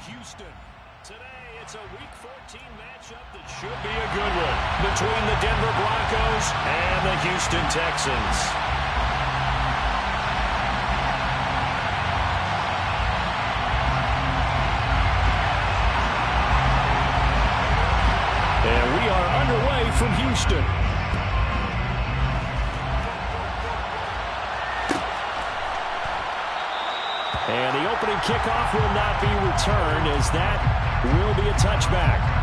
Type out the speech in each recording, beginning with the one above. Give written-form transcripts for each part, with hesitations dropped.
Houston. Today, it's a Week 14 matchup that should be a good one between the Denver Broncos and the Houston Texans. And we are underway from Houston. And the opening kickoff will not be returned, as that will be a touchback.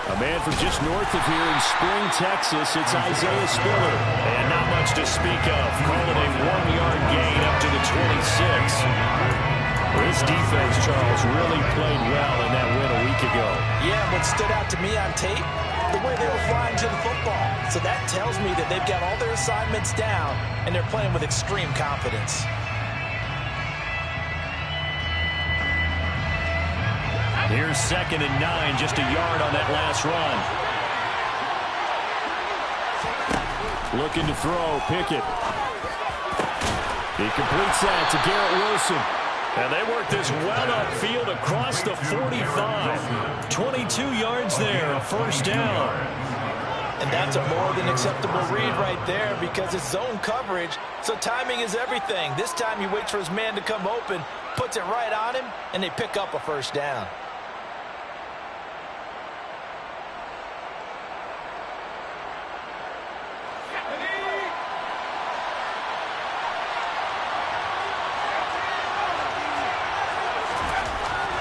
A man from just north of here in Spring, Texas, it's Isaiah Spiller. And not much to speak of. Call it a 1-yard gain up to the 26. This defense, Charles, really played well in that win a week ago. Yeah, what stood out to me on tape, the way they were flying to the football. So that tells me that they've got all their assignments down, and they're playing with extreme confidence. Here's 2nd and 9, just a yard on that last run. Looking to throw, Pickett. He completes that to Garrett Wilson. And they work this well upfield across the 45. 22 yards there, first down. And that's a more than acceptable read right there because it's zone coverage, so timing is everything. This time he waits for his man to come open, puts it right on him, and they pick up a first down.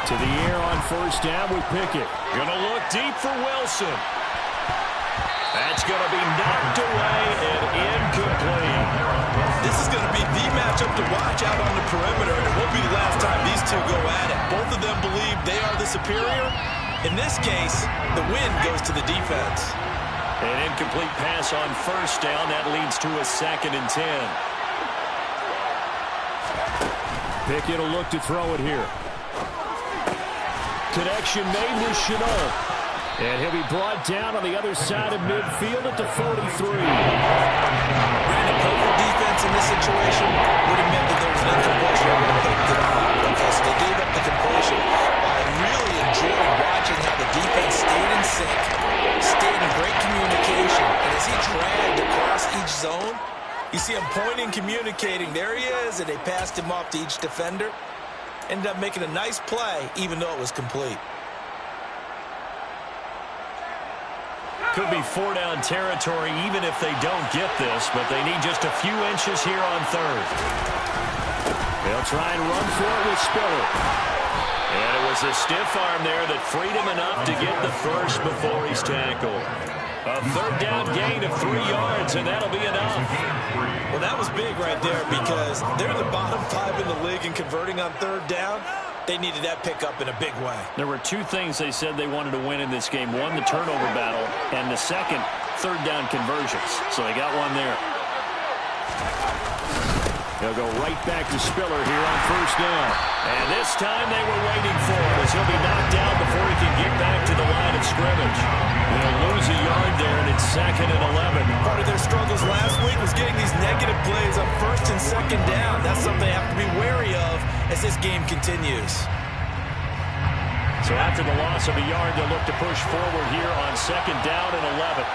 To the air on first down with Pickett. Gonna look deep for Wilson. That's gonna be knocked away and incomplete. This is gonna be the matchup to watch out on the perimeter, and it won't be the last time these two go at it. Both of them believe they are the superior. In this case, the win goes to the defense. An incomplete pass on first down. That leads to a 2nd and 10. Pickett will look to throw it here. Connection made with Shenault. And he'll be brought down on the other side of midfield at the 43. Brandon, perfect defense in this situation would have meant that there was an incompletion because they gave up the completion. I really enjoyed watching how the defense stayed in sync, stayed in great communication, and as he dragged across each zone, you see him pointing, communicating. There he is, and they passed him off to each defender. Ended up making a nice play, even though it was complete. Could be 4-down territory even if they don't get this, but they need just a few inches here on 3rd. They'll try and run for it with Spiller. And it was a stiff arm there that freed him enough to get the first before he's tackled. A 3rd down gain of 3 yards, and that'll be enough. Well, that was big right there because they're the bottom 5 in the league in converting on 3rd down. They needed that pickup in a big way. There were 2 things they said they wanted to win in this game. One, the turnover battle, and the second, 3rd down conversions. So they got one there. They'll go right back to Spiller here on first down. And this time they were waiting for him as he'll be knocked down before he can get back to the line of scrimmage. They'll lose a yard there, and it's 2nd and 11. Part of their struggles last week was getting these negative plays on 1st and 2nd down. That's something they have to be wary of as this game continues. So after the loss of a yard, they'll look to push forward here on 2nd down and 11.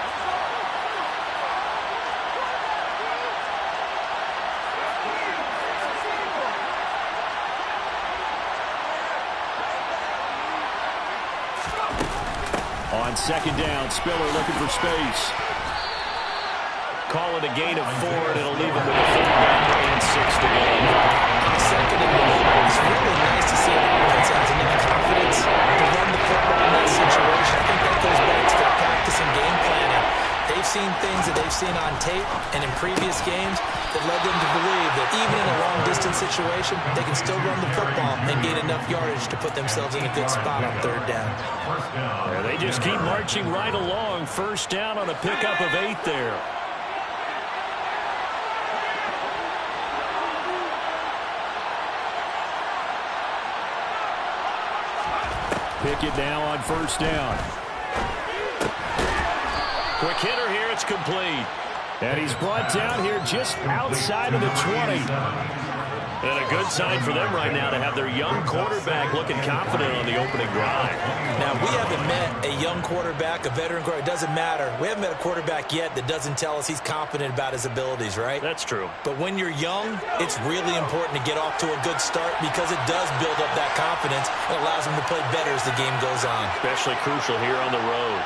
On 2nd down, Spiller looking for space. Call it a gain of 4, and it'll leave him with a 4th down and 6 to go. 2nd and 11. It's really nice to see the offense has enough confidence to run the football in that situation. I think that goes back to their practice and game planning. They've seen things that they've seen on tape and in previous games, that led them to believe that even in a long-distance situation, they can still run the football and gain enough yardage to put themselves in a good spot on third down. They just keep marching right along. First down on a pickup of 8 there. Pickett now on first down. Quick hitter here. It's complete. And he's brought down here just outside of the 20. And a good sign for them right now to have their young quarterback looking confident on the opening drive. Now, we haven't met a young quarterback, a veteran quarterback. It doesn't matter. We haven't met a quarterback yet that doesn't tell us he's confident about his abilities, right? That's true. But when you're young, it's really important to get off to a good start because it does build up that confidence and allows them to play better as the game goes on. Especially crucial here on the road.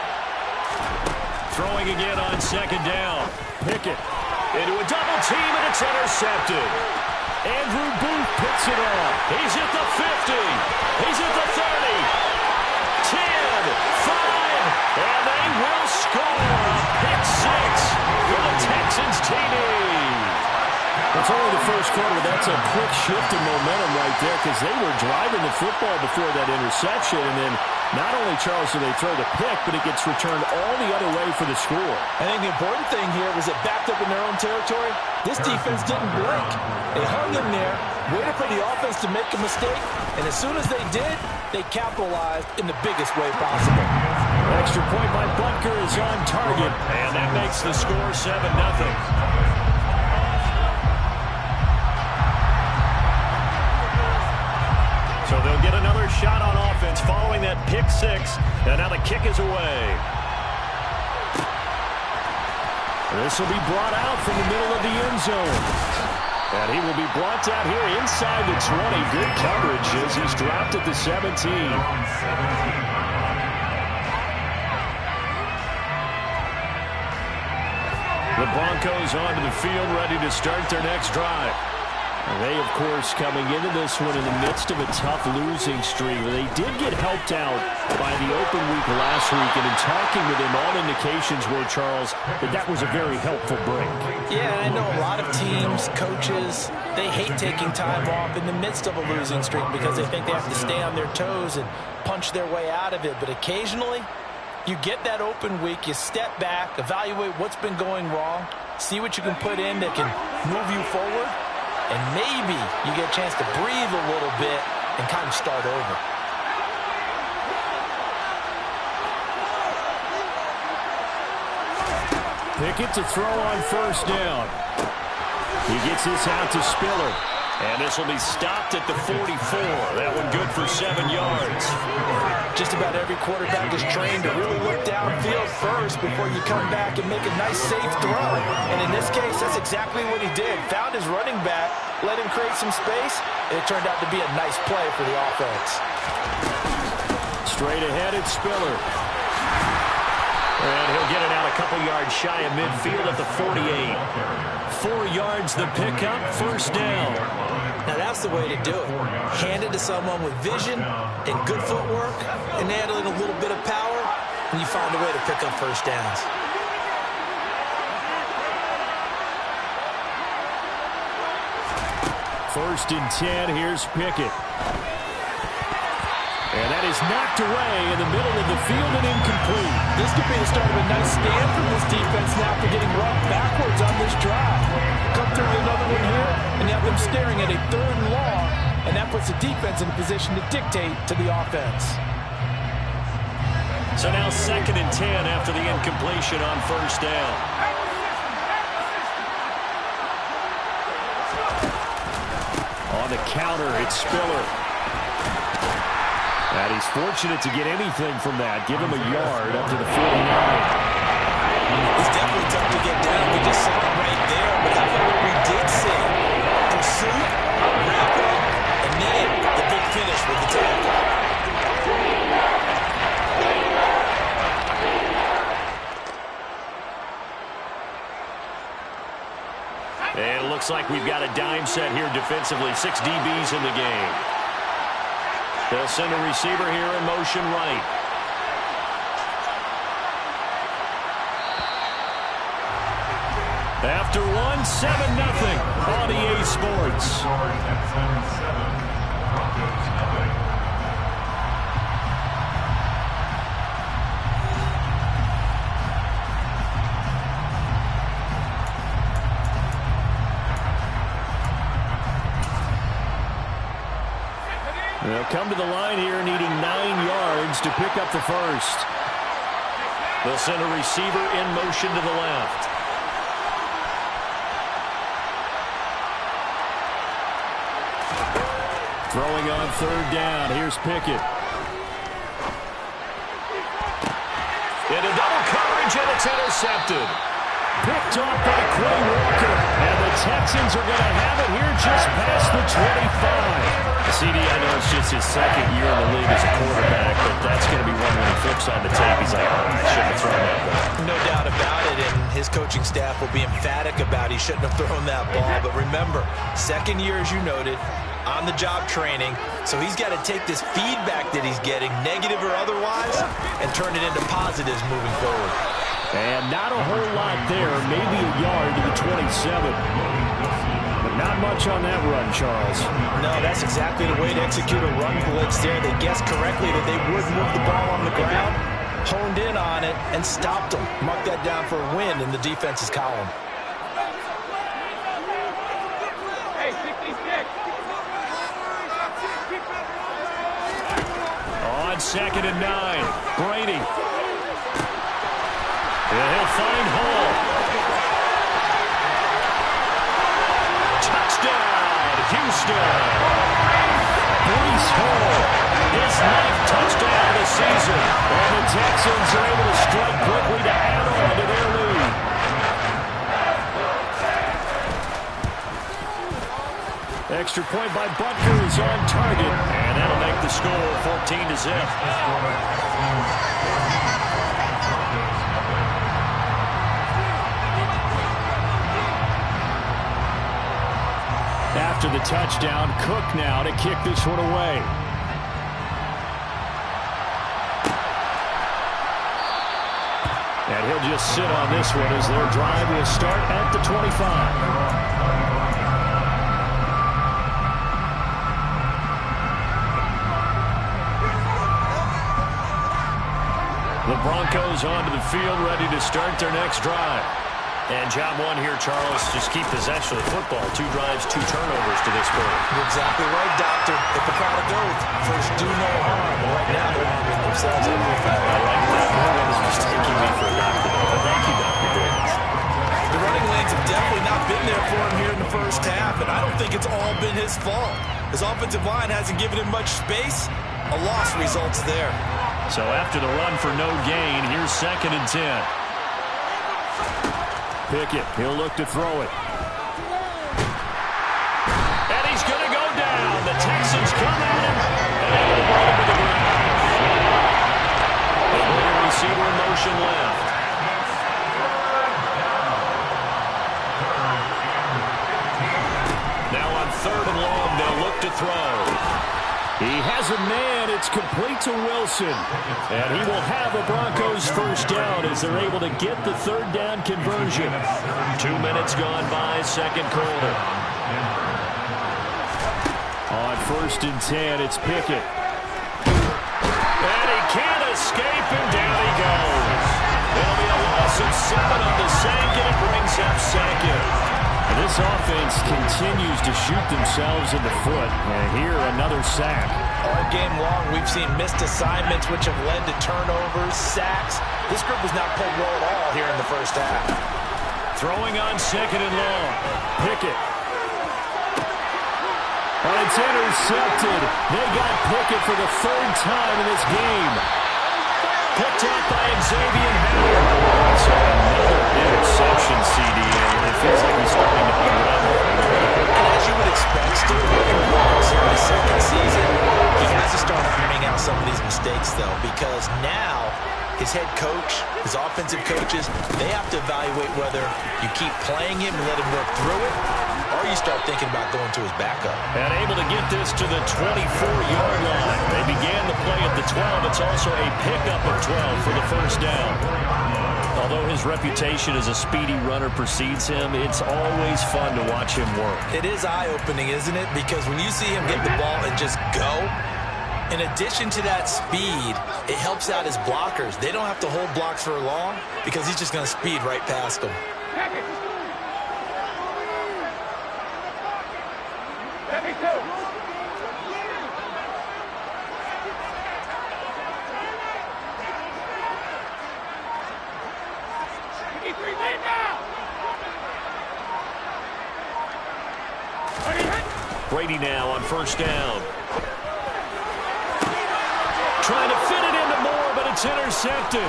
Throwing again on second down. Pickett into a double team, and it's intercepted. Andrew Booth picks it off. He's at the 50. He's at the 30. 10, 5, and they will score a pick 6 for the Texans TD. It's only the first quarter. That's a quick shift in momentum right there because they were driving the football before that interception, and then not only, Charles, do they throw the pick, but it gets returned all the other way for the score. I think the important thing here was it backed up in their own territory. This defense didn't blink. They hung in there, waited for the offense to make a mistake, and as soon as they did, they capitalized in the biggest way possible. Extra point by Butker is on target, and that makes the score 7-0. So they'll get another shot on offense following that pick 6. And now the kick is away. This will be brought out from the middle of the end zone. And he will be brought down here inside the 20. Good coverage as he's dropped at the 17. The Broncos onto the field, ready to start their next drive. They, of course, coming into this one in the midst of a tough losing streak. They did get helped out by the open week last week, and in talking with him, all indications were, Charles, that was a very helpful break. Yeah, I know a lot of teams, coaches, they hate taking time off in the midst of a losing streak because they think they have to stay on their toes and punch their way out of it. But occasionally, you get that open week, you step back, evaluate what's been going wrong, see what you can put in that can move you forward, and maybe you get a chance to breathe a little bit and kind of start over. Pickett to throw on first down. He gets this out to Spiller. And this will be stopped at the 44. That one good for 7 yards. Just about every quarterback is trained to really look downfield first before you come back and make a nice, safe throw. And in this case, that's exactly what he did. Found his running back, let him create some space, and it turned out to be a nice play for the offense. Straight ahead, it's Spiller. And he'll get it out a couple yards shy of midfield at the 48. 4 yards the pickup, first down. Now that's the way to do it. Hand it to someone with vision and good footwork and handling a little bit of power, and you find a way to pick up first downs. First and 10, here's Pickett. And that is knocked away in the middle of the field and incomplete. This could be the start of a nice stand from this defense now for getting run backwards on this drive. Come through with another one here, and you have them staring at a 3rd and long, and that puts the defense in a position to dictate to the offense. So now 2nd and 10 after the incompletion on first down. On the counter, it's Spiller. And he's fortunate to get anything from that. Give him a yard up to the 49. It's definitely tough to get down. We just saw it right there. But how about what we did see? Pursuit, wrap up, and then the big finish with the tackle. And it looks like we've got a dime set here defensively. 6 DBs in the game. They'll send a receiver here in motion right. After one, 7-0 on EA Sports. They'll come to the line here needing 9 yards to pick up the first. They'll send a receiver in motion to the left. Throwing on third down. Here's Pickett. Into double coverage, and it's intercepted. Picked off by Quay Walker. And the Texans are going to have it here just past the 25. CD, I know it's just his second year in the league as a quarterback, but that's going to be one when he flips on the tape. He's like, oh, I shouldn't have thrown that ball. No doubt about it, and his coaching staff will be emphatic about he shouldn't have thrown that ball. But remember, second year, as you noted, on-the-job training, so he's got to take this feedback that he's getting, negative or otherwise, and turn it into positives moving forward. And not a whole lot there, maybe a yard to the 27. But not much on that run, Charles. No, that's exactly the way to execute a run blitz there. They guessed correctly that they would move the ball on the ground, honed in on it, and stopped them. Mark that down for a win in the defense's column. On 2nd and 9, Brady. And he'll find Hall. Touchdown, Houston. Breece Hall, his 9th touchdown of the season. And the Texans are able to strike quickly to add on to their lead. Extra point by Butker is on target, and that'll make the score 14-0. After the touchdown, Cook now to kick this one away. And he'll just sit on this one as their drive will start at the 25. The Broncos onto the field, ready to start their next drive. And job one here, Charles, just keep possession of the football. 2 drives, 2 turnovers to this point. You're exactly right, Doctor. If the crowd goes, first do no harm. Right now, they're arming themselves up with that. I like that. No one is mistaking me for a doctor. But thank you, Dr. Davis. The running lanes have definitely not been there for him here in the first half, and I don't think it's all been his fault. His offensive line hasn't given him much space. A loss results there. So after the run for no gain, here's 2nd and 10. Pickett, he'll look to throw it. And he's going to go down. The Texans come at him, and they'll run him to the ground. They'll bring a receiver in motion left. Now on 3rd and long, they'll look to throw. He has a man. It's complete to Wilson. And he will have a Broncos first down as they're able to get the 3rd down conversion. 2 minutes gone by, 2nd quarter. On 1st and 10, it's Pickett. And he can't escape, and down he goes. It'll be a loss of 7 on the sack, and it brings up 2nd. And this offense continues to shoot themselves in the foot. And here, another sack. All game long, we've seen missed assignments, which have led to turnovers, sacks. This group has not played well at all here in the first half. Throwing on 2nd and long. Pickett. And it's intercepted. They got Pickett for the 3rd time in this game. Picked up by Xavier Howard. So another interception, CD. It feels like he's starting to unravel. And as you would expect, still working progress in his 2nd season, he has to start ironing out some of these mistakes, though, because now his head coach, his offensive coaches, they have to evaluate whether you keep playing him and let him work through it, or you start thinking about going to his backup. And able to get this to the 24-yard line. They began the play at the 12. It's also a pickup of 12 for the first down. Although his reputation as a speedy runner precedes him, it's always fun to watch him work. It is eye-opening, isn't it? Because when you see him get the ball and just go, in addition to that speed, it helps out his blockers. They don't have to hold blocks for long because he's just going to speed right past them. Brady now on first down. Trying to fit it into Moore, but it's intercepted.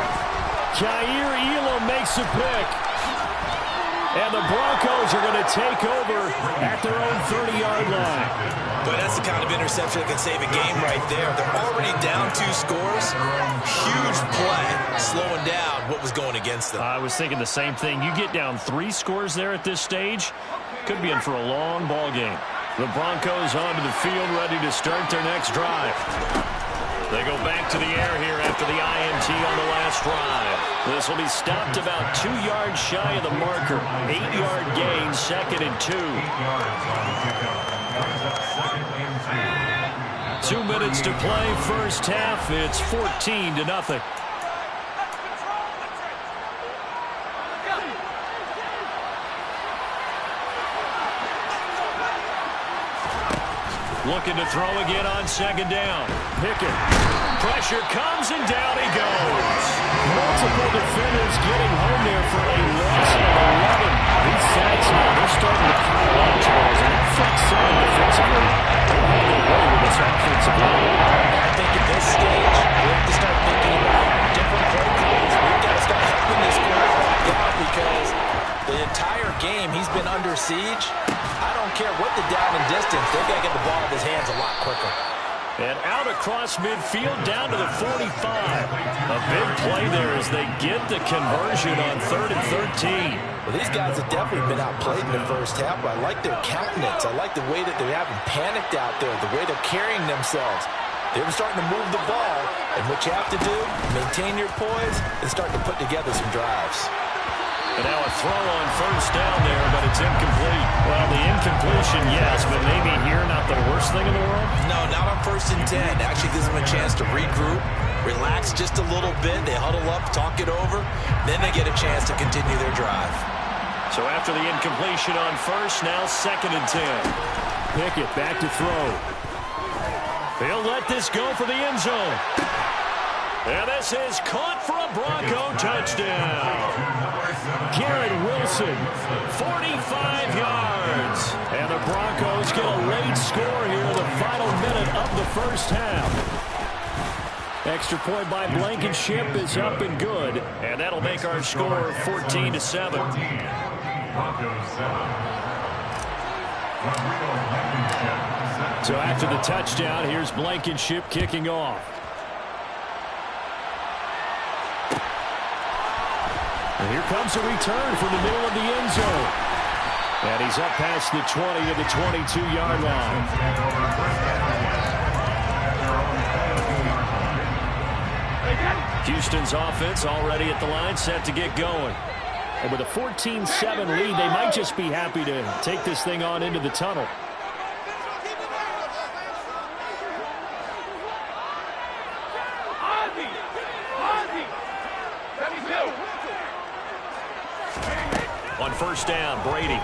Kaiir Elam makes a pick. And the Broncos are going to take over at their own 30-yard line. But that's the kind of interception that can save a game right there. They're already down 2 scores. Huge play, slowing down what was going against them. I was thinking the same thing. You get down 3 scores there at this stage, could be in for a long ball game. The Broncos onto the field, ready to start their next drive. They go back to the air here after the INT on the last drive. This will be stopped about 2 yards shy of the marker. 8-yard gain, 2nd and 2. 2 minutes to play, first half. It's 14-0. Looking to throw again on 2nd down. Pickett. Pressure comes and down he goes. Multiple defenders getting home there for a loss of 11. These sacks now, they're starting to pile up, Charles, and that front 7 defensively. They'll have their way with this offensive line. I think at this stage, we have to start thinking about different play calls. We've got to start helping this quarterback out because the entire game he's been under siege. I don't care what the down and distance, they've got to get the ball in his hands a lot quicker. And out across midfield, down to the 45. A big play there as they get the conversion on 3rd and 13. Well, these guys have definitely been outplayed in the first half, but I like their countenance. I like the way that they haven't panicked out there, the way they're carrying themselves. They're starting to move the ball, and what you have to do, maintain your poise and start to put together some drives. And now a throw on first down there, but it's incomplete. Well, the incompletion, yes, but maybe here not the worst thing in the world? No, not on 1st and 10. Actually gives them a chance to regroup, relax just a little bit. They huddle up, talk it over. Then they get a chance to continue their drive. So after the incompletion on first, now 2nd and 10. Pickett back to throw. He'll let this go for the end zone. And this is caught for a Bronco touchdown. Garrett Wilson, 45 yards. And the Broncos get a late score here in the final minute of the first half. Extra point by Blankenship is up and good. And that'll make our score 14-7. So after the touchdown, here's Blankenship kicking off. And here comes a return from the middle of the end zone. And he's up past the 20 to the 22-yard line. Houston's offense already at the line, set to get going. And with a 14-7 lead, they might just be happy to take this thing on into the tunnel. On first down, Brady.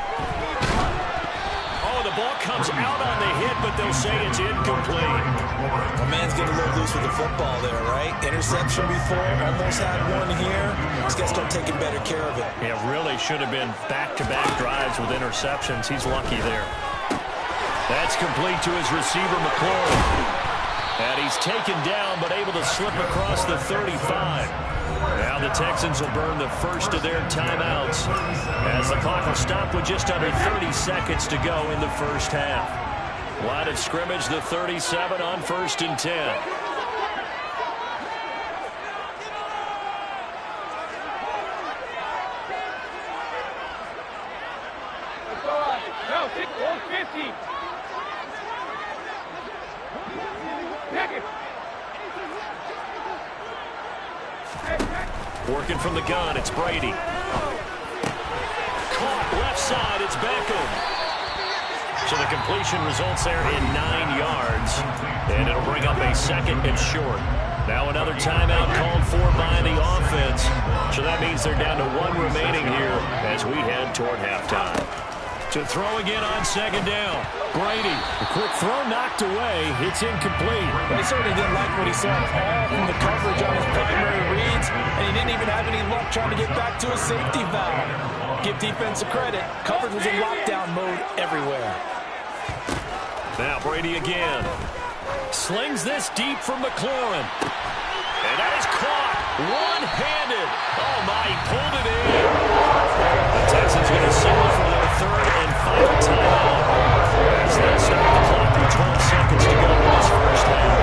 Oh, the ball comes out on the hit, but they'll say it's incomplete. My man's getting a little loose with the football there, right? Interception before, almost had one here. He's got to start taking better care of it. Yeah, really should have been back-to-back drives with interceptions. He's lucky there. That's complete to his receiver, McLaurin. And he's taken down, but able to slip across the 35. Now the Texans will burn the first of their timeouts as the clock will stop with just under 30 seconds to go in the first half. Line of scrimmage, the 37 on 1st and 10. Working from the gun, it's Brady. Caught left side, it's Beckham. So the completion results there in 9 yards. And it'll bring up a 2nd and short. Now another timeout called for by the offense. So that means they're down to 1 remaining here as we head toward halftime. To throw again on 2nd down. Brady, a quick throw knocked away. It's incomplete. He certainly didn't like what he saw all from the coverage on his primary reads, and he didn't even have any luck trying to get back to his safety valve. Give defense a credit. Coverage was in lockdown mode everywhere. Now Brady again. Slings this deep from McLaurin. And that is caught. One-handed. Oh, my, he pulled it in. The Texans going to settle for their 3rd and final timeout. As they start the clock with 12 seconds to go in this first half.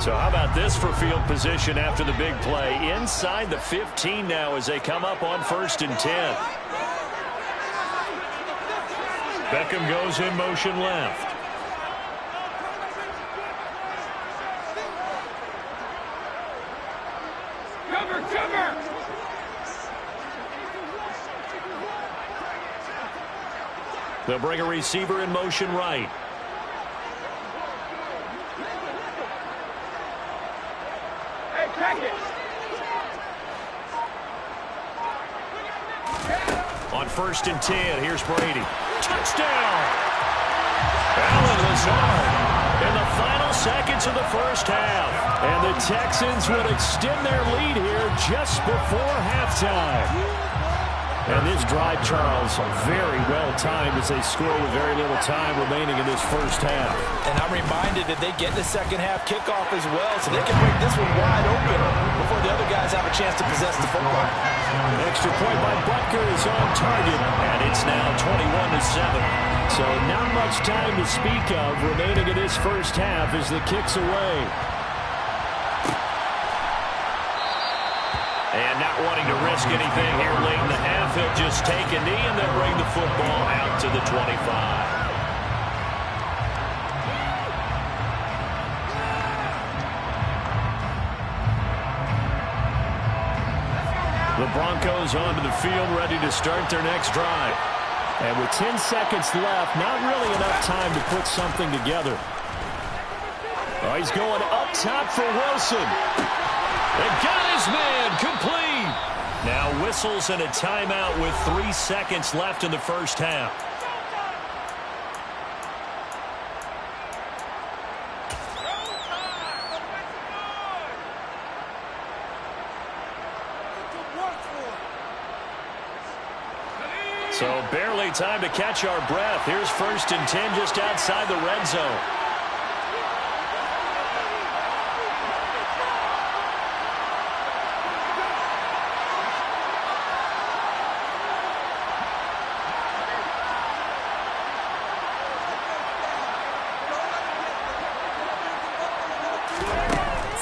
So how about this for field position after the big play? Inside the 15 now as they come up on 1st and 10. Beckham goes in motion left. Cover! They'll bring a receiver in motion right. On 1st and 10, here's Brady. Touchdown! Allen Lazard in the final seconds of the first half. And the Texans would extend their lead here just before halftime. And this drive, Charles, very well timed as they score with very little time remaining in this first half. And I'm reminded that they get the second half kickoff as well, so they can break this one wide open before the other guys have a chance to possess the football. Extra point by Butker is on target, and it's now 21-7. So not much time to speak of remaining in this first half as the kick's away. And not wanting to risk anything here late in the half, he'll just take a knee and they'll bring the football out to the 25. The Broncos onto the field, ready to start their next drive. And with 10 seconds left, not really enough time to put something together. Oh, he's going up top for Wilson. And got his man complete. Now whistles and a timeout with 3 seconds left in the first half. So barely time to catch our breath. Here's 1st and 10 just outside the red zone.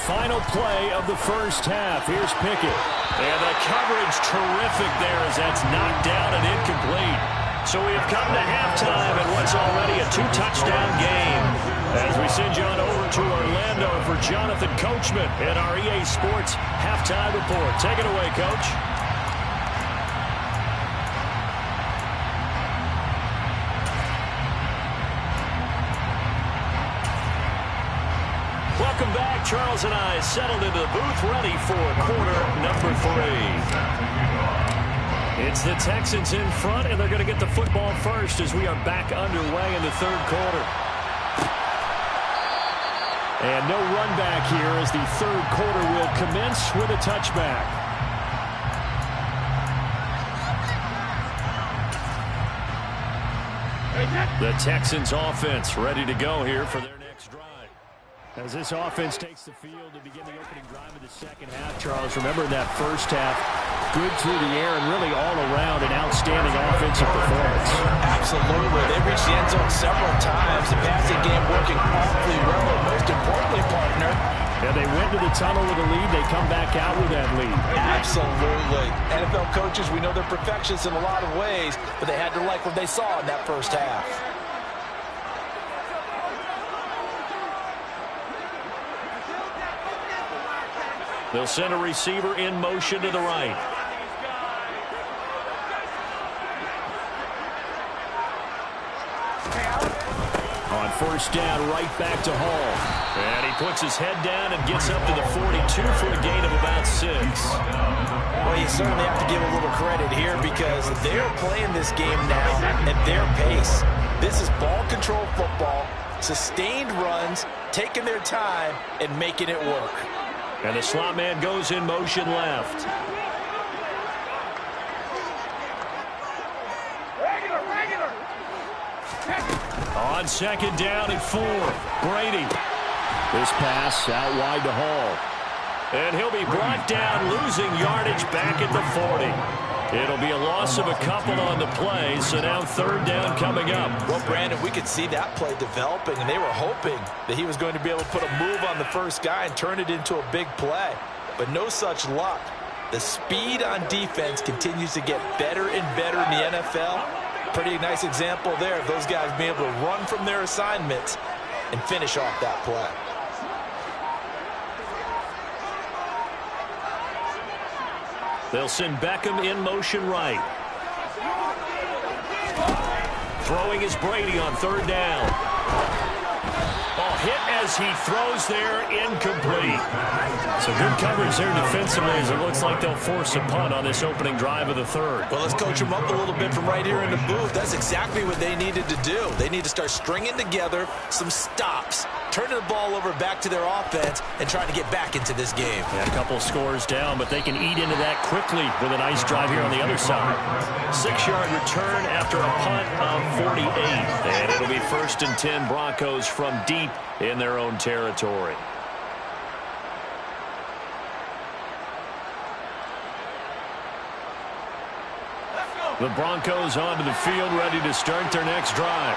Final play of the first half. Here's Pickett. And the coverage terrific there as that's knocked down and incomplete. So we have come to halftime in what's already a 2-touchdown game. As we send you on over to Orlando for Jonathan Coachman in our EA Sports Halftime Report. Take it away, Coach. Welcome back. Charles and I settled into the booth, ready for quarter number 3. It's the Texans in front, and they're going to get the football first as we are back underway in the 3rd quarter. And no run back here as the 3rd quarter will commence with a touchback. The Texans offense ready to go here for their next drive. As this offense takes the field to begin the opening drive of the second half, Charles, remember that first half, good through the air and really all around an outstanding offensive performance. Absolutely. They reached the end zone several times. The passing game working awfully well, and most importantly, partner, yeah, they went to the tunnel with a lead. They come back out with that lead. Absolutely. NFL coaches, we know they're perfectionists in a lot of ways, but they had to like what they saw in that first half. They'll send a receiver in motion to the right. On first down, right back to Hall. And he puts his head down and gets up to the 42 for a gain of about 6. Well, you certainly have to give a little credit here because they're playing this game now at their pace. This is ball control football, sustained runs, taking their time, and making it work. And the slot man goes in motion left. On second down and 4, Brady. This pass out wide to Hall. And he'll be brought down, losing yardage back at the 40. It'll be a loss of a couple on the play, so now third down coming up. Well, Brandon, we could see that play developing, and they were hoping that he was going to be able to put a move on the first guy and turn it into a big play. But no such luck. The speed on defense continues to get better and better in the NFL. Pretty nice example there of those guys being able to run from their assignments and finish off that play. They'll send Beckham in motion right. Throwing is Brady on third down. Oh, hit as he throws there, incomplete. So good coverage there defensively as it looks like they'll force a punt on this opening drive of the third. Well, let's coach them up a little bit from right here in the booth. That's exactly what they needed to do. They need to start stringing together some stops, turning the ball over back to their offense, and trying to get back into this game. Yeah, a couple scores down, but they can eat into that quickly with a nice drive here on the other side. 6-yard return after a punt of 48. And it'll be 1st and 10 Broncos from deep in their own territory. The Broncos onto the field, ready to start their next drive.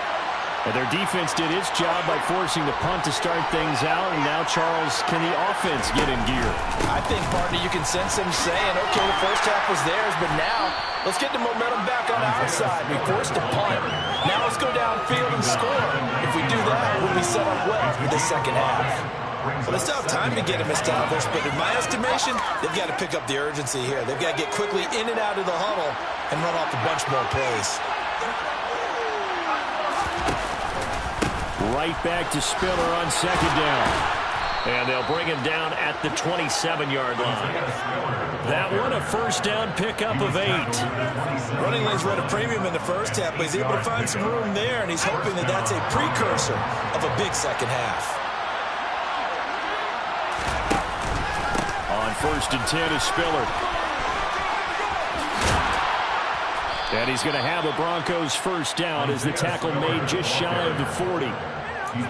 And their defense did its job by forcing the punt to start things out. And now, Charles, can the offense get in gear? I think, partner, you can sense them saying, okay, the first half was theirs, but now let's get the momentum back on our side. We forced a punt. Now let's go downfield and score. If we do that, we'll be set up well for the second half. Well, they still have time to get him established, but in my estimation, they've got to pick up the urgency here. They've got to get quickly in and out of the huddle and run off a bunch more plays. Right back to Spiller on second down. And they'll bring him down at the 27-yard line. That one a first down pickup of 8. Running lanes were at a premium in the first half, but he's able to find some room there, and he's hoping that that's a precursor of a big second half. On 1st and 10 is Spiller. And he's going to have a Broncos first down as the tackle made just shy of the 40.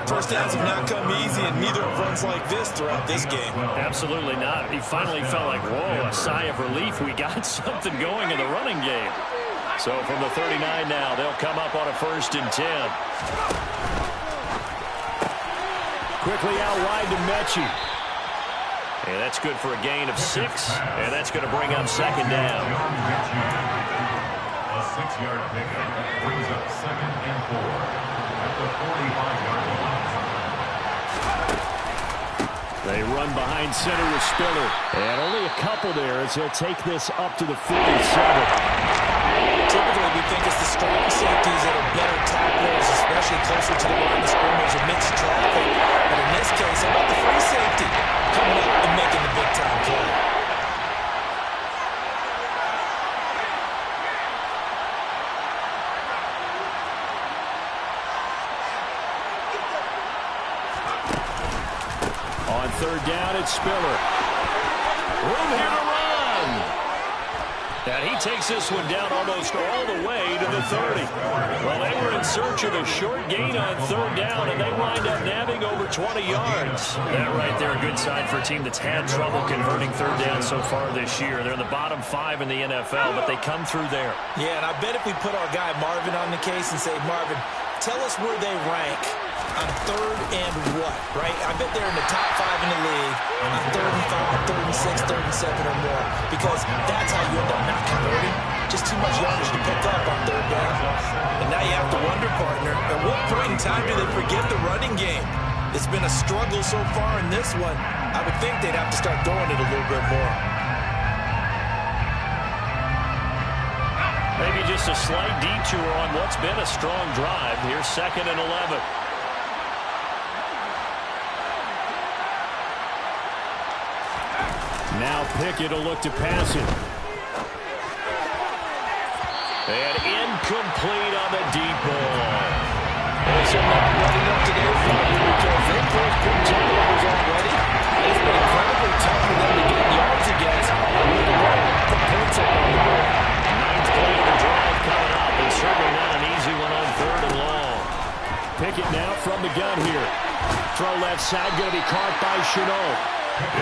First downs have not come easy, and neither have runs like this throughout this game. Absolutely not. He finally felt like, whoa, a sigh of relief. We got something going in the running game. So from the 39 now, they'll come up on a 1st and 10. Quickly out wide to Mechie. And that's good for a gain of 6, and that's going to bring up second down. A 6-yard pickup brings up 2nd and 4 at the 45-yard line. They run behind center with Spiller. And only a couple there as he'll take this up to the 47. Typically, we think it's the strong safeties that are better tacklers, especially closer to the line of scrimmage amidst traffic. But in this case, how about the free safety coming up and making the big-time play? On third down, it's Spiller. Room here to run. And he takes this one down almost all the way to the 30. Well, they were in search of a short gain on third down, and they wind up nabbing over 20 yards. That right there, a good sign for a team that's had trouble converting third down so far this year. They're in the bottom 5 in the NFL, but they come through there. Yeah, and I bet if we put our guy Marvin on the case and say, Marvin, tell us where they rank on third and what, right? I bet they're in the top 5 in the league on 3rd and 5, 3rd and 6, 3rd and 7 or more, because that's how you end up not converting. Just too much yardage to pick up on third down. And now you have to wonder, partner, at what point in time do they forget the running game? It's been a struggle so far in this one. I would think they'd have to start throwing it a little bit more. Maybe just a slight detour on what's been a strong drive. Here's 2nd and 11. Now Pickett will look to pass it. And incomplete on the deep ball. So not running up today, because they've forced big turnovers already. It's been incredibly tough for them to get yards against. Really want to put points up on the board. 9th play of the drive coming up, and certainly not an easy one on 3rd and long. Pickett now from the gun here. Throw left side, going to be caught by Shenault.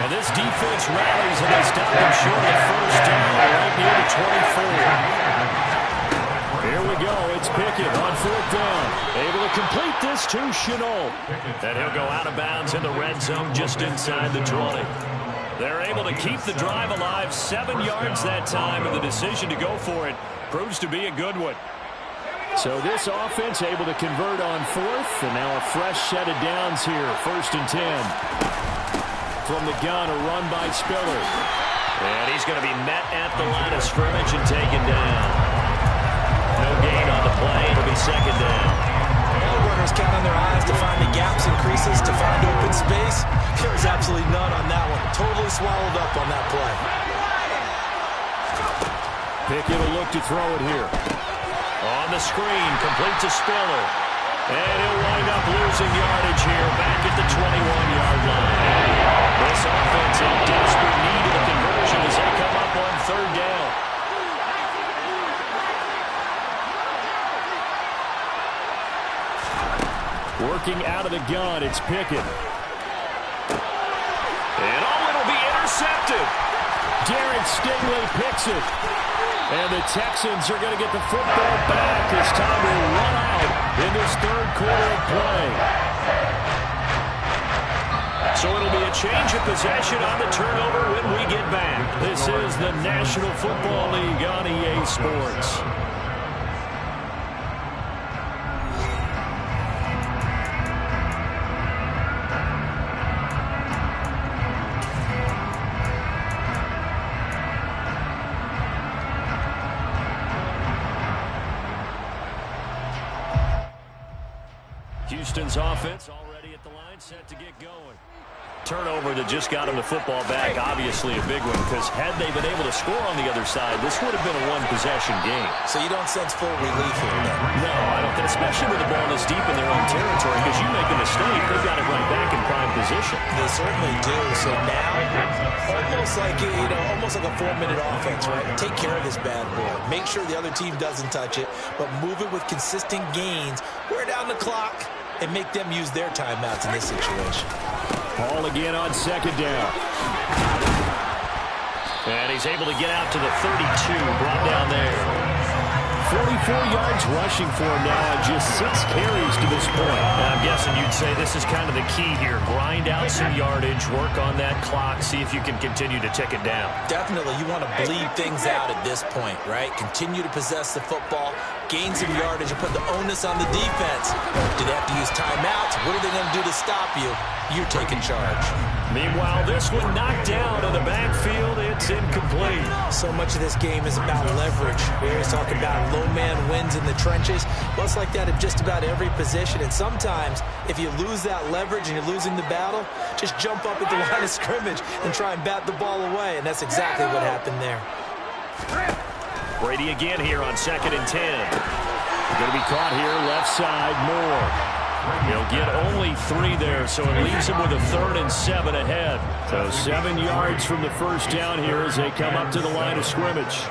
And this defense rallies, and they stop him short of the first down, right near the 24. Here we go. It's Pickett on 4th down. Able to complete this to Shenault. And he'll go out of bounds in the red zone just inside the 20. They're able to keep the drive alive. 7 yards that time, and the decision to go for it proves to be a good one. So this offense able to convert on 4th, and now a fresh set of downs here. 1st and 10. From the gun, a run by Spiller. And he's going to be met at the line of scrimmage and taken down. No gain on the play. It'll be 2nd down. All runners count on their eyes to find the gaps and creases, to find open space. There was absolutely none on that one. Totally swallowed up on that play. Pickett will look to throw it here. On the screen, complete to Spiller. And he'll wind up losing yardage here back at the 21-yard line. This offense in desperate need of a conversion as they come up on 3rd down. Working out of the gun, it's Pickett. And it'll be intercepted. Darren Stingley picks it. And the Texans are going to get the football back as time will run out in this 3rd quarter of play. So it'll be a change of possession on the turnover when we get back. This is the National Football League on EA Sports. Houston's offense already at the line, set to get going. Turnover that just got him the football back, obviously a big one, because had they been able to score on the other side, this would have been a one-possession game. So you don't sense full relief here, then? No, I don't think, especially with the ball this deep in their own territory, because you make a mistake, they've got it right back in prime position. They certainly do. So now, almost like a 4-minute offense, right? Take care of this bad boy. Make sure the other team doesn't touch it, but move it with consistent gains. Wear down the clock and make them use their timeouts in this situation. Paul again on 2nd down. And he's able to get out to the 32, brought down there. 44 yards rushing for him now on just 6 carries to this point. And I'm guessing you'd say this is kind of the key here. Grind out some yardage, work on that clock, see if you can continue to tick it down. Definitely, you want to bleed things out at this point, right? Continue to possess the football, gain some yardage, and put the onus on the defense. Do they have to use timeouts? What are they going to do to stop you? You're taking charge. Meanwhile, this one knocked down in the backfield. It's incomplete. So much of this game is about leverage. We always talk about low man wins in the trenches. Well, it's like that at just about every position. And sometimes, if you lose that leverage and you're losing the battle, just jump up at the line of scrimmage and try and bat the ball away. And that's exactly what happened there. Brady again here on 2nd and 10. Going to be caught here, left side, Moore. He'll get only 3 there, so it leaves him with a 3rd and 7 ahead. So 7 yards from the first down here as they come up to the line of scrimmage.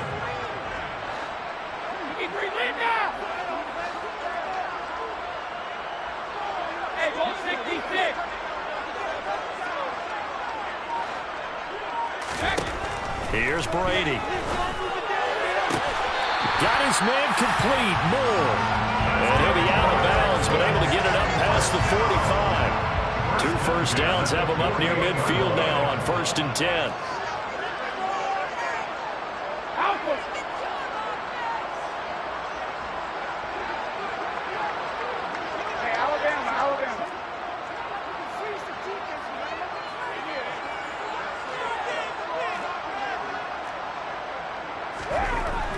Here's Brady. Got his man complete, Moore. And he'll be out of bounds, but able to get it up past the 45. 2 first downs have him up near midfield now on 1st and 10.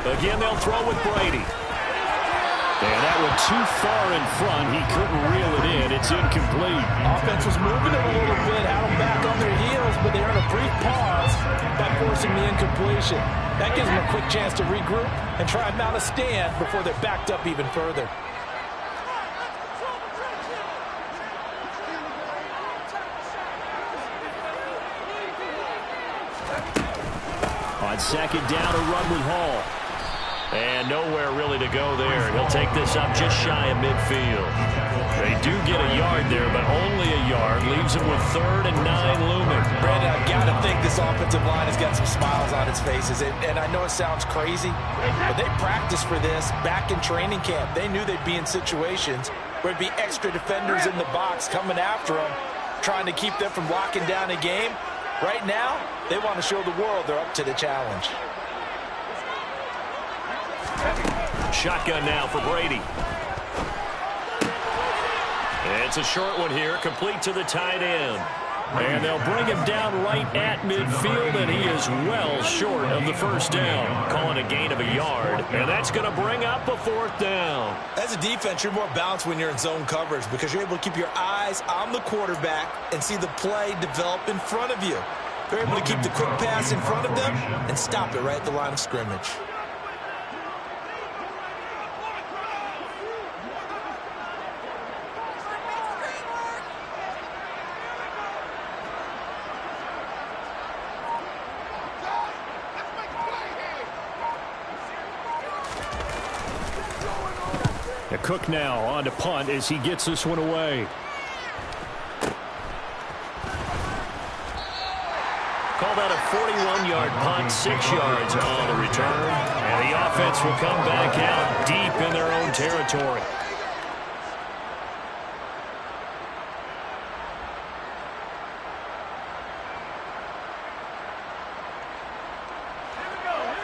Again, they'll throw with Brady. And that one too far in front. He couldn't reel it in. It's incomplete. Offense was moving them a little bit, had them back on their heels, but they earned a brief pause by forcing the incompletion. That gives them a quick chance to regroup and try and mount a stand before they're backed up even further. On second down, a run with Hall. And nowhere really to go there. He'll take this up just shy of midfield. They do get a yard there, but only a yard. Leaves them with 3rd and 9 looming. Brandon, I've got to think this offensive line has got some smiles on its faces. And I know it sounds crazy, but they practiced for this back in training camp. They knew they'd be in situations where it'd be extra defenders in the box coming after them, trying to keep them from locking down a game. Right now, they want to show the world they're up to the challenge. Shotgun now for Brady. It's a short one here, complete to the tight end. And they'll bring him down right at midfield, and he is well short of the first down. Calling a gain of a yard, and that's going to bring up a 4th down. As a defense, you're more balanced when you're in zone coverage because you're able to keep your eyes on the quarterback and see the play develop in front of you. They're able to keep the quick pass in front of them and stop it right at the line of scrimmage. Cook now on to punt as he gets this one away. Called out a 41-yard punt, 6 yards on the return. And the offense will come back out deep in their own territory.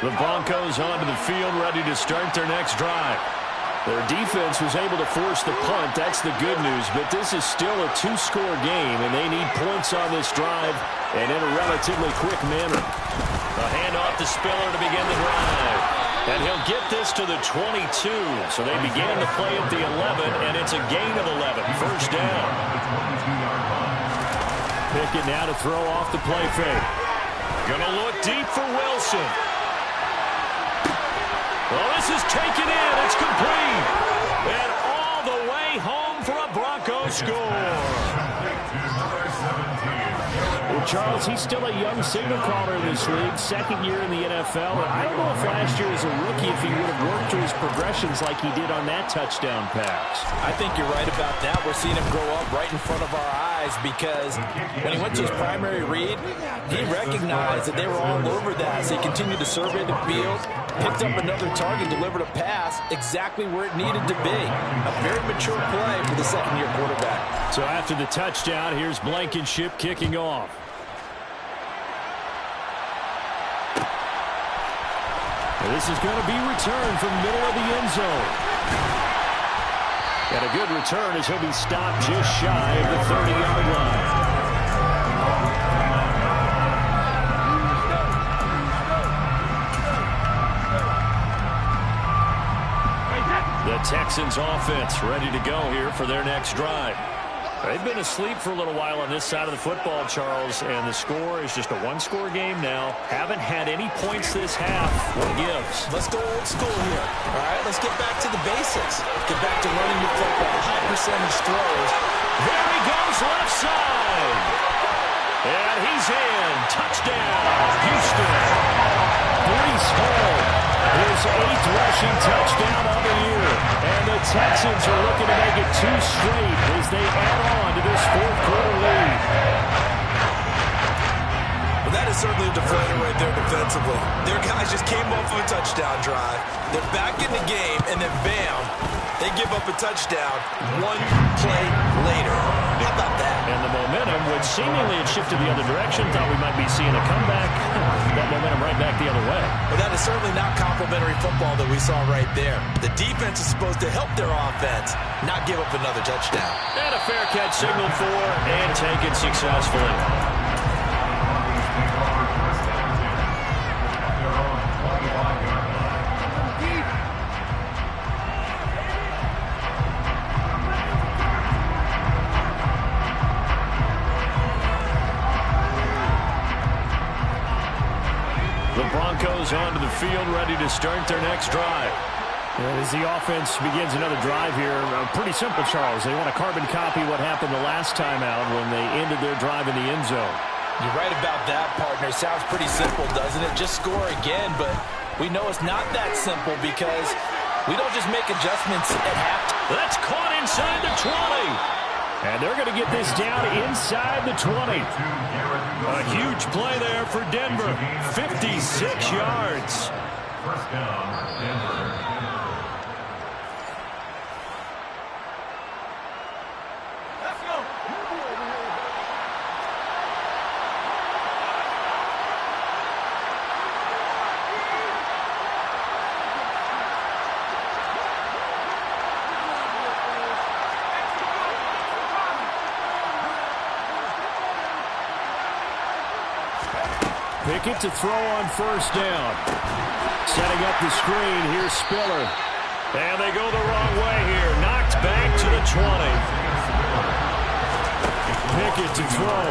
The Broncos onto the field, ready to start their next drive. Their defense was able to force the punt. That's the good news. But this is still a 2-score game, and they need points on this drive and in a relatively quick manner. A handoff to Spiller to begin the drive. And he'll get this to the 22. So they began the play at the 11, and it's a gain of 11. First down. Pickett now to throw off the play fake. Gonna look deep for Wilson. Well, this is taken in. It's complete. And all the way home for a Broncos score. Well, Charles, he's still a young signal caller in this league, 2nd year in the NFL. And I don't know if last year as a rookie if he would have worked through his progressions like he did on that touchdown pass. I think you're right about that. We're seeing him grow up right in front of our eyes because when he went to his primary read, he recognized that they were all over that. So he continued to survey the field, picked up another target, delivered a pass exactly where it needed to be. A very mature play for the 2nd-year quarterback. So after the touchdown, here's Blankenship kicking off. This is going to be returned from the middle of the end zone. And a good return as he'll be stopped just shy of the 30-yard line. The Texans offense ready to go here for their next drive. They've been asleep for a little while on this side of the football, Charles, and the score is just a 1-score game now. Haven't had any points this half. What gives? Let's go old school here. All right, let's get back to the basics. Get back to running the football, high percentage throws. There he goes, left side. And he's in. Touchdown, Houston. Breece Hall, his 8th rushing touchdown of the year. And the Texans are looking to make it 2 straight as they add on to this 4th-quarter lead. Well, that is certainly a deflator right there defensively. Their guys just came off of a touchdown drive. They're back in the game, and then bam, they give up a touchdown 1 play later. How about that? And the momentum, which seemingly had shifted the other direction, thought we might be seeing a comeback. That momentum right back the other way. Well, that is certainly not complimentary football that we saw right there. The defense is supposed to help their offense, not give up another touchdown. And a fair catch signaled for and taken successfully. is onto the field, ready to start their next drive. As the offense begins another drive here, pretty simple, Charles. They want to carbon copy what happened the last time out when they ended their drive in the end zone. You're right about that, partner. Sounds pretty simple, doesn't it? Just score again, but we know it's not that simple because we don't just make adjustments at halftime. That's caught inside the 20. And they're going to get this down inside the 20. A huge play there for Denver. 56 yards. First down, Denver. Pickett to throw on first down. Setting up the screen, here's Spiller. And they go the wrong way here. Knocked back to the 20. Pickett to throw.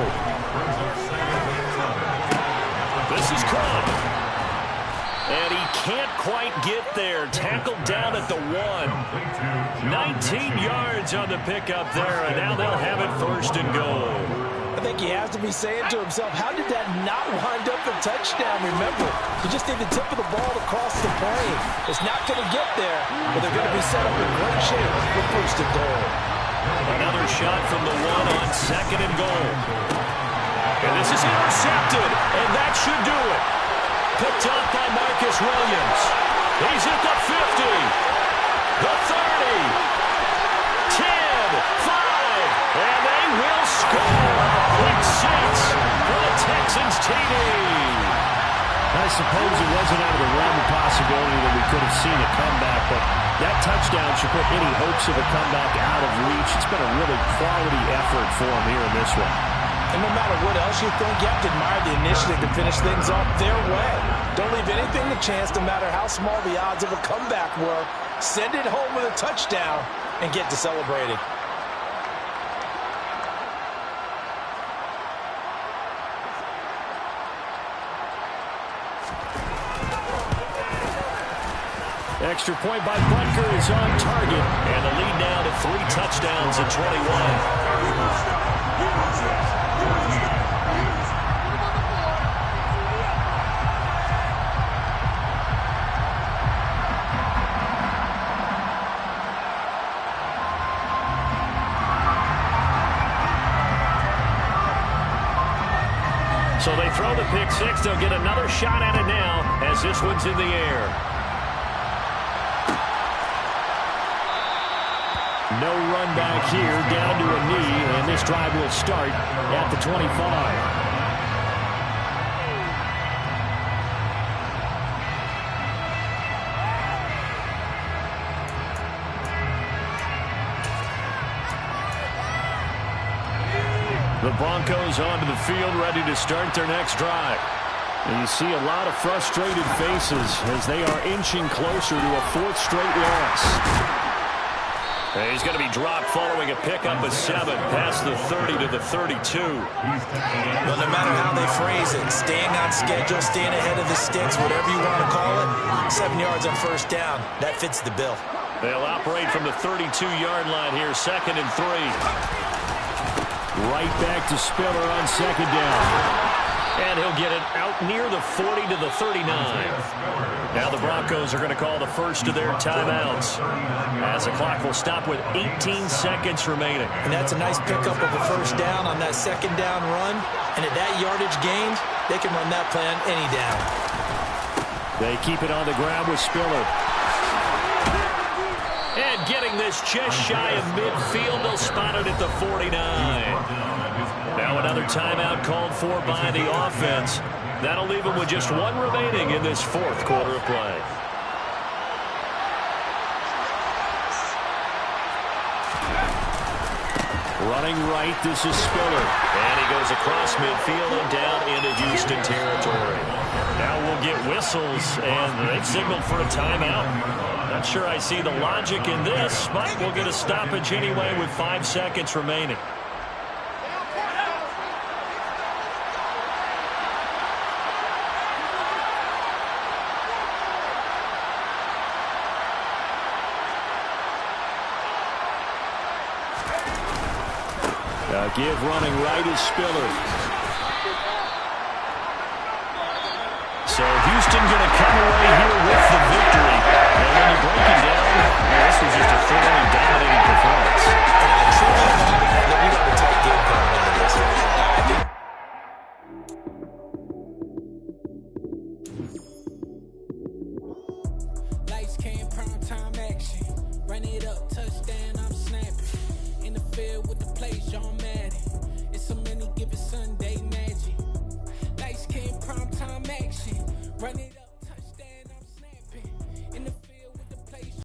This is caught. And he can't quite get there. Tackled down at the 1. 19 yards on the pickup there, and now they'll have it first and goal. I think he has to be saying to himself, how did that not wind up a touchdown? Remember, you just need the tip of the ball to cross the plane. It's not going to get there, but they're going to be set up in great shape for first and goal. Another shot from the 1 on second and goal. And this is intercepted, and that should do it. Picked up by Marcus Williams. He's at the 50, the 30, 10, 5, and they will score. Quick seats for the Texans TD. I suppose it wasn't out of the realm of possibility that we could have seen a comeback, but that touchdown should put any hopes of a comeback out of reach. It's been a really quality effort for him here in this one. And no matter what else you think, you have to admire the initiative to finish things off their way. Don't leave anything to chance, no matter how small the odds of a comeback were. Send it home with a touchdown and get to celebrating. Extra point by Butker is on target. And the lead now to 3 touchdowns at 21. So they throw the pick six. They'll get another shot at it now as this one's in the air. No run back here, down to a knee, and this drive will start at the 25. The Broncos onto the field, ready to start their next drive. And you see a lot of frustrated faces as they are inching closer to a 4th straight loss. He's going to be dropped following a pickup of 7 past the 30 to the 32. Well, no matter how they phrase it, staying on schedule, staying ahead of the sticks, whatever you want to call it, 7 yards on first down, that fits the bill. They'll operate from the 32-yard line here, 2nd and 3. Right back to Spiller on 2nd down. And he'll get it out near the 40 to the 39. Now the Broncos are going to call the first of their timeouts, as the clock will stop with 18 seconds remaining. And that's a nice pickup of a first down on that 2nd down run. And at that yardage gained, they can run that play on any down. They keep it on the ground with Spiller. And getting this just shy of midfield, they'll spot it at the 49. Now another timeout called for by the offense. That'll leave them with just 1 remaining in this 4th quarter of play. Running right, this is Spiller. And he goes across midfield and down into Houston territory. Now we'll get whistles, and they've signaled for a timeout. Not sure I see the logic in this, but we'll get a stoppage anyway with 5 seconds remaining. Give running right is Spiller. So Houston going to come away here with the victory. And when you break it down, this was just a thoroughly dominating performance. Truly that we got a tight game coming into this. Lights came, prime time action. Run it up, touchdown, I'm snapping. In the field with the plays, John Madden. It's so many given Sunday magic. Lights came, prime time action. Run it up.